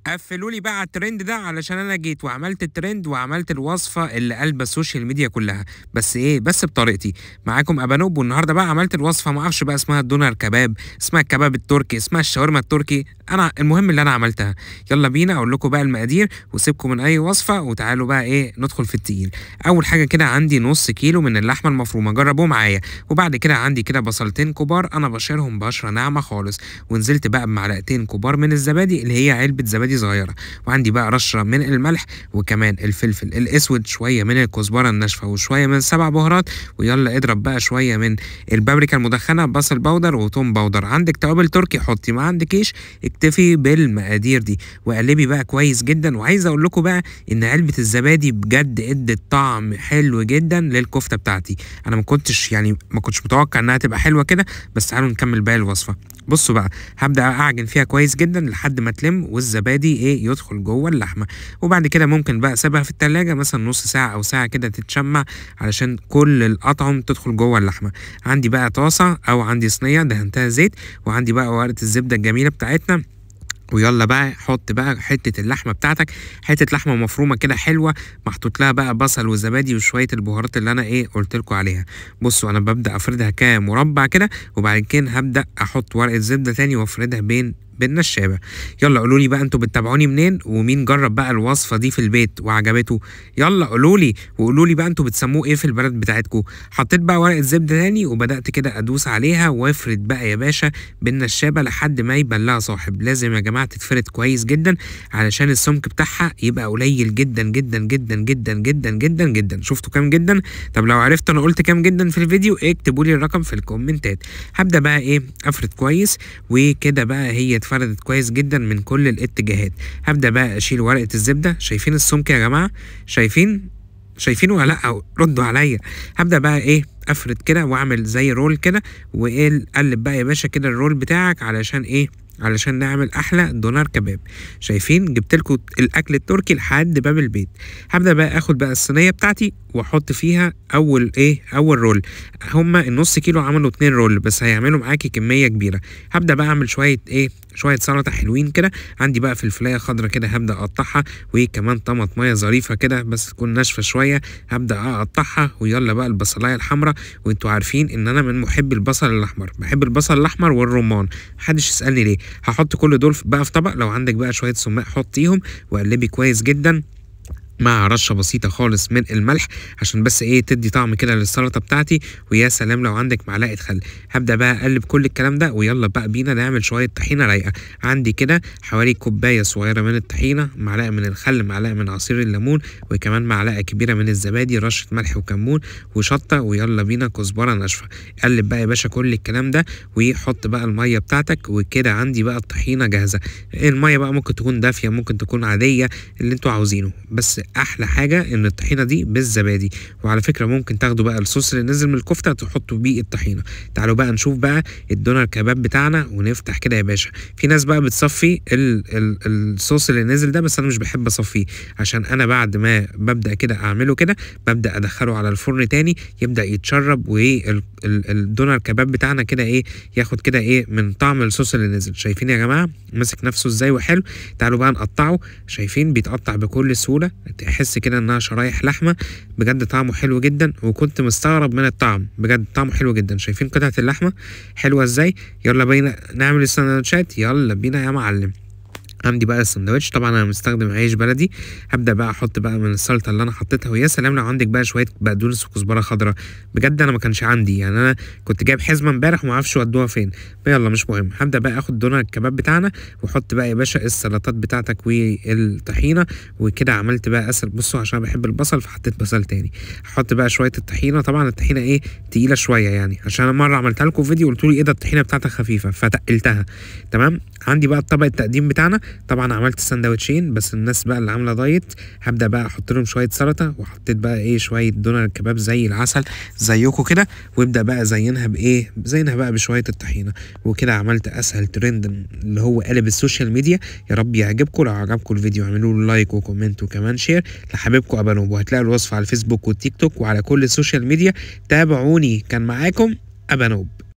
قفلوا لي بقى على الترند ده علشان انا جيت وعملت الترند وعملت الوصفه اللي قلبه السوشيال ميديا كلها، بس ايه، بس بطريقتي. معاكم ابانوب، والنهارده بقى عملت الوصفه، ما اعرفش بقى اسمها الدونر كباب، اسمها الكباب التركي، اسمها الشاورما التركي، انا المهم اللي انا عملتها. يلا بينا اقول لكم بقى المقادير وسيبكم من اي وصفه، وتعالوا بقى ايه ندخل في التقيل. اول حاجه كده عندي نص كيلو من اللحمه المفرومه، جربوه معايا. وبعد كده عندي كده بصلتين كبار انا بشيرهم بشره ناعمه خالص، ونزلت بقى بمعلقتين كبار من الزبادي اللي هي علبه زبادي صغيره. وعندي بقى رشه من الملح، وكمان الفلفل الاسود، شويه من الكزبره الناشفه، وشويه من 7 بهارات. ويلا اضرب بقى شويه من البابريكا المدخنه، بصل بودر وتوم بودر. عندك توابل تركي حطي، ما عندكيش اكتفي بالمقادير دي، وقلبي بقى كويس جدا. وعايز اقول لكم بقى ان علبه الزبادي بجد ادت طعم حلو جدا للكفته بتاعتي. انا ما كنتش متوقع انها تبقى حلوه كده، بس تعالوا نكمل باقي الوصفه. بصوا بقى، هبدا اعجن فيها كويس جدا لحد ما تلم والزبادي ايه يدخل جوه اللحمه. وبعد كده ممكن بقى اسيبها في التلاجة مثلا نص ساعه او ساعه كده تتشمع، علشان كل الاطعم تدخل جوه اللحمه. عندي بقى طاسه او عندي صينيه دهنتها زيت، وعندي بقى ورقه الزبده الجميله بتاعتنا. ويلا بقى حط بقى حته اللحمه بتاعتك، حته لحمه مفرومه كده حلوه، محطوط لها بقى بصل وزبادي وشويه البهارات اللي انا ايه قلت لكم عليها. بصوا انا ببدا افردها كمربع كده، وبعد كده هبدا احط ورقه زبده تاني وافردها بالنشابه. يلا قولوا لي بقى انتوا بتتابعوني منين، ومين جرب بقى الوصفه دي في البيت وعجبته؟ يلا قولوا لي، وقولوا لي بقى انتوا بتسموه ايه في البلد بتاعتكم. حطيت بقى ورقه زبده تاني، وبدات كده ادوس عليها وافرد بقى يا باشا بالنشابه لحد ما يبان لها صاحب. لازم يا جماعه تتفرد كويس جدا علشان السمك بتاعها يبقى قليل جدا جدا جدا جدا جدا جدا جدا. شفتوا كام جدا؟ طب لو عرفت انا قلت كام جدا في الفيديو اكتبوا لي الرقم في الكومنتات. هبدا بقى ايه افرد كويس، وكده بقى هي اتفردت كويس جدا من كل الاتجاهات. هبدا بقى اشيل ورقه الزبده. شايفين السمك يا جماعه؟ شايفين ولا لا؟ ردوا عليا. هبدا بقى ايه افرد كده واعمل زي رول كده، وايه قلب بقى يا باشا كده الرول بتاعك علشان ايه، علشان نعمل احلى دونر كباب. شايفين جبت لكم الاكل التركي لحد باب البيت. هبدا بقى اخد بقى الصينيه بتاعتي واحط فيها اول رول. هما النص كيلو عملوا 2 رول، بس هيعملوا معاكي كميه كبيره. هبدا بقى اعمل شويه سلطه حلوين كده. عندي بقى فلفلايه خضرا كده هبدا اقطعها، وكمان طماطميه ظريفه كده بس تكون ناشفه شويه هبدا اقطعها. ويلا بقى البصلايه الحمراء، وانتوا عارفين ان انا من محبي البصل الاحمر، بحب البصل الاحمر والرمان، محدش يسالني ليه. هحط كل دول بقى في طبق. لو عندك بقى شويه سماق حطيهم، وقلبي كويس جدا مع رشه بسيطه خالص من الملح، عشان بس ايه تدي طعم كده للسلطه بتاعتي. ويا سلام لو عندك معلقه خل. هبدا بقى اقلب كل الكلام ده، ويلا بقى بينا نعمل شويه طحينه رايقه. عندي كده حوالي كوبايه صغيره من الطحينه، معلقه من الخل، معلقه من عصير الليمون، وكمان معلقه كبيره من الزبادي، رشه ملح وكمون وشطه، ويلا بينا كزبره ناشفه. قلب بقى يا باشا كل الكلام ده، وحط بقى الميه بتاعتك، وكده عندي بقى الطحينه جاهزه. الميه بقى ممكن تكون دافيه، ممكن تكون عاديه، اللي انتوا عاوزينه، بس احلى حاجه ان الطحينه دي بالزبادي. وعلى فكره ممكن تاخدوا بقى الصوص اللي نزل من الكفته تحطوا بيه الطحينه. تعالوا بقى نشوف بقى الدونر كباب بتاعنا، ونفتح كده يا باشا. في ناس بقى بتصفي الصوص اللي نزل ده، بس انا مش بحب اصفيه، عشان انا بعد ما ببدا كده اعمله كده ببدا ادخله على الفرن تاني يبدا يتشرب، والدونر كباب بتاعنا كده ايه ياخد كده ايه من طعم الصوص اللي نزل. شايفين يا جماعه ماسك نفسه ازاي وحلو؟ تعالوا بقى نقطعه. شايفين بيتقطع بكل سهوله، تحس كده انها شرايح لحمه. بجد طعمه حلو جدا، وكنت مستغرب من الطعم، بجد طعمه حلو جدا. شايفين قطعه اللحمه حلوه ازاي؟ يلا بينا نعمل السندوتشات، يلا بينا يا معلم. عندي بقى السندوتش، طبعا انا مستخدم عيش بلدي. هبدا بقى احط بقى من السلطه اللي انا حطيتها، ويا سلام لو عندك بقى شويه بقدونس وكزبره خضراء. بجد انا ما كانش عندي، يعني انا كنت جايب حزمه امبارح وما اعرفش ودوها فين. يلا مش مهم. هبدا بقى اخد دونر الكباب بتاعنا، واحط بقى يا باشا السلطات بتاعتك والطحينه، وكده عملت بقى بصوا عشان بحب البصل فحطيت بصل تاني. هحط بقى شويه الطحينه، طبعا الطحينه ايه تقيله شويه يعني، عشان انا مره عملتها لكم فيديو قلتوا لي ايه ده الطحينه بتاعتك خفيفه فتقلتها. تمام. عندي بقى الطبق التقديم بتاعنا. طبعا عملت سندوتشين، بس الناس بقى اللي عامله دايت هبدا بقى احط لهم شويه سلطه، وحطيت بقى ايه شويه دونر الكباب زي العسل زيكم كده، وابدا بقى زينها بقى بشويه الطحينه. وكده عملت اسهل ترند اللي هو قلب السوشيال ميديا. يا رب يعجبكم. لو عجبكم الفيديو اعملوا له لايك وكومنت وكمان شير لحبيبكم ابانوب، وهتلاقوا الوصفه على الفيسبوك والتيك توك وعلى كل السوشيال ميديا. تابعوني. كان معاكم ابانوب.